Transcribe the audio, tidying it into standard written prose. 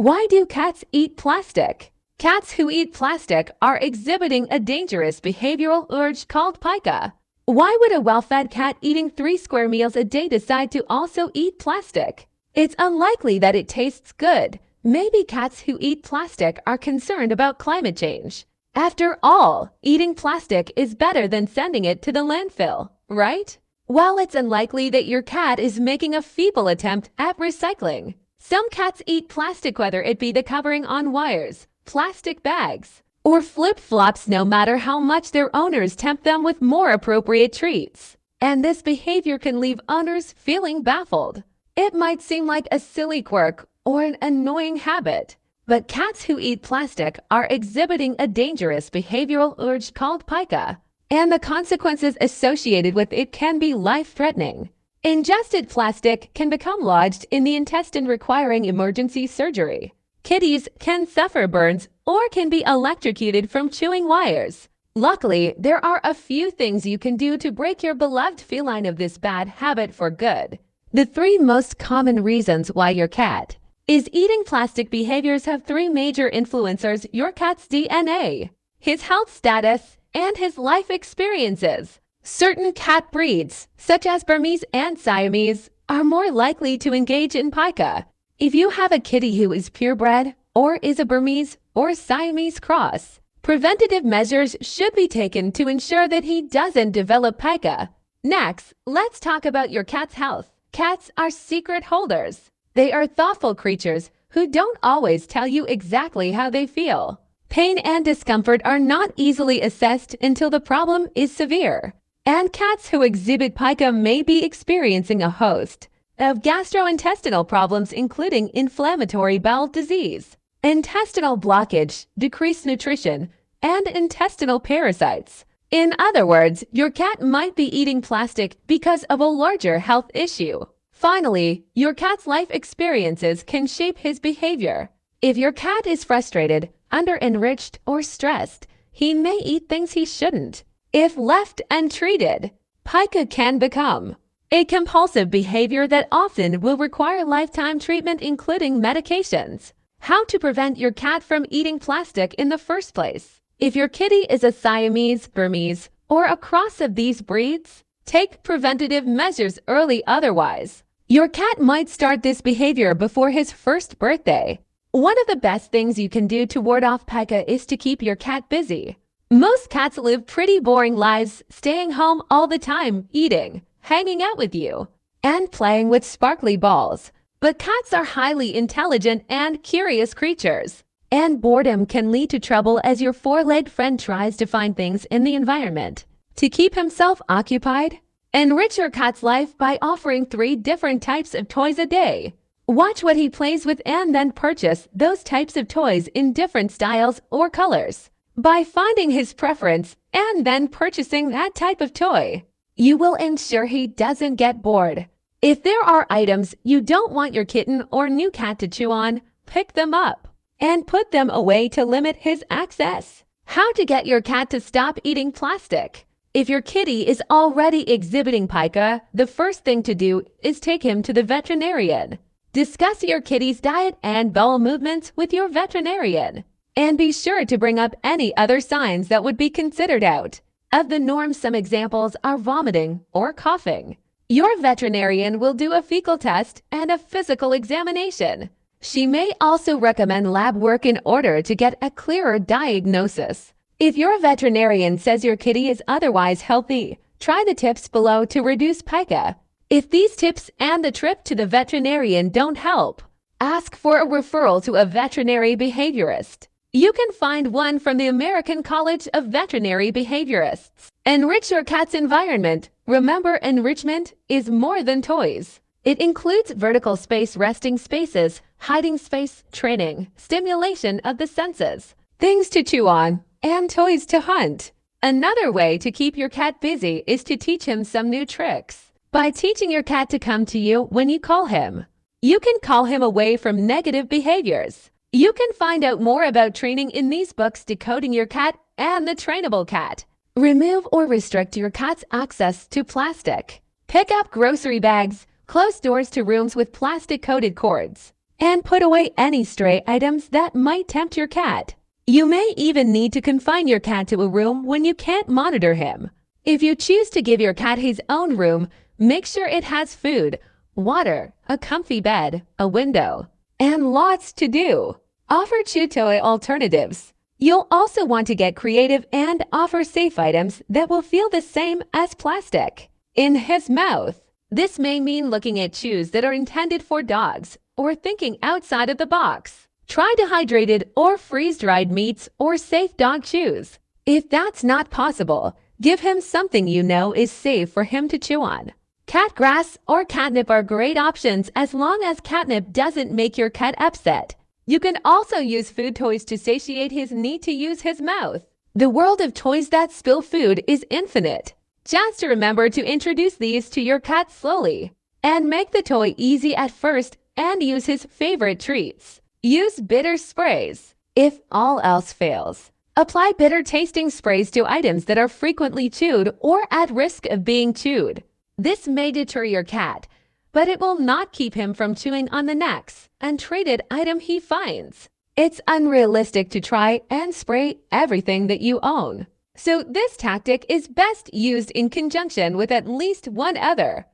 Why do cats eat plastic? Cats who eat plastic are exhibiting a dangerous behavioral urge called pica. Why would a well-fed cat eating 3 square meals a day decide to also eat plastic? It's unlikely that it tastes good. Maybe cats who eat plastic are concerned about climate change. After all, eating plastic is better than sending it to the landfill, right? While it's unlikely that your cat is making a feeble attempt at recycling, some cats eat plastic, whether it be the covering on wires, plastic bags, or flip-flops, no matter how much their owners tempt them with more appropriate treats. And this behavior can leave owners feeling baffled. It might seem like a silly quirk or an annoying habit, but cats who eat plastic are exhibiting a dangerous behavioral urge called pica, and the consequences associated with it can be life-threatening. Ingested plastic can become lodged in the intestine, requiring emergency surgery. Kitties can suffer burns or can be electrocuted from chewing wires. Luckily, there are a few things you can do to break your beloved feline of this bad habit for good. The 3 most common reasons why your cat is eating plastic behaviors have 3 major influencers: your cat's DNA, his health status, and his life experiences. Certain cat breeds, such as Burmese and Siamese, are more likely to engage in pica. If you have a kitty who is purebred or is a Burmese or Siamese cross, preventative measures should be taken to ensure that he doesn't develop pica. Next, let's talk about your cat's health. Cats are secret holders. They are thoughtful creatures who don't always tell you exactly how they feel. Pain and discomfort are not easily assessed until the problem is severe. And cats who exhibit pica may be experiencing a host of gastrointestinal problems, including inflammatory bowel disease, intestinal blockage, decreased nutrition, and intestinal parasites. In other words, your cat might be eating plastic because of a larger health issue. Finally, your cat's life experiences can shape his behavior. If your cat is frustrated, under-enriched, or stressed, he may eat things he shouldn't. If left untreated, pica can become a compulsive behavior that often will require lifetime treatment, including medications. How to prevent your cat from eating plastic in the first place? If your kitty is a Siamese, Burmese, or a cross of these breeds, take preventative measures early. Otherwise, your cat might start this behavior before his first birthday. One of the best things you can do to ward off pica is to keep your cat busy. Most cats live pretty boring lives, staying home all the time, eating, hanging out with you, and playing with sparkly balls. But cats are highly intelligent and curious creatures, and boredom can lead to trouble as your 4-legged friend tries to find things in the environment to keep himself occupied. Enrich your cat's life by offering 3 different types of toys a day. Watch what he plays with and then purchase those types of toys in different styles or colors. By finding his preference and then purchasing that type of toy, you will ensure he doesn't get bored. If there are items you don't want your kitten or new cat to chew on, pick them up and put them away to limit his access. How to get your cat to stop eating plastic? If your kitty is already exhibiting pica, the first thing to do is take him to the veterinarian. Discuss your kitty's diet and bowel movements with your veterinarian, and be sure to bring up any other signs that would be considered out of the norm. Some examples are vomiting or coughing. Your veterinarian will do a fecal test and a physical examination. She may also recommend lab work in order to get a clearer diagnosis. If your veterinarian says your kitty is otherwise healthy, try the tips below to reduce pica. If these tips and the trip to the veterinarian don't help, ask for a referral to a veterinary behaviorist. You can find one from the American College of Veterinary Behaviorists. Enrich your cat's environment. Remember, enrichment is more than toys. It includes vertical space, resting spaces, hiding space, training, stimulation of the senses, things to chew on, and toys to hunt. Another way to keep your cat busy is to teach him some new tricks. By teaching your cat to come to you when you call him, you can call him away from negative behaviors. You can find out more about training in these books: Decoding Your Cat and The Trainable Cat. Remove or restrict your cat's access to plastic. Pick up grocery bags, close doors to rooms with plastic-coated cords, and put away any stray items that might tempt your cat. You may even need to confine your cat to a room when you can't monitor him. If you choose to give your cat his own room, make sure it has food, water, a comfy bed, a window, and lots to do. Offer chew toy alternatives. You'll also want to get creative and offer safe items that will feel the same as plastic. In his mouth. This may mean looking at chews that are intended for dogs or thinking outside of the box. Try dehydrated or freeze-dried meats or safe dog chews. If that's not possible, give him something you know is safe for him to chew on. Cat grass or catnip are great options as long as catnip doesn't make your cat upset. You can also use food toys to satiate his need to use his mouth. The world of toys that spill food is infinite. Just remember to introduce these to your cat slowly and make the toy easy at first and use his favorite treats. Use bitter sprays. If all else fails, apply bitter tasting sprays to items that are frequently chewed or at risk of being chewed. This may deter your cat, but it will not keep him from chewing on the next untreated item he finds. It's unrealistic to try and spray everything that you own. So this tactic is best used in conjunction with at least one other.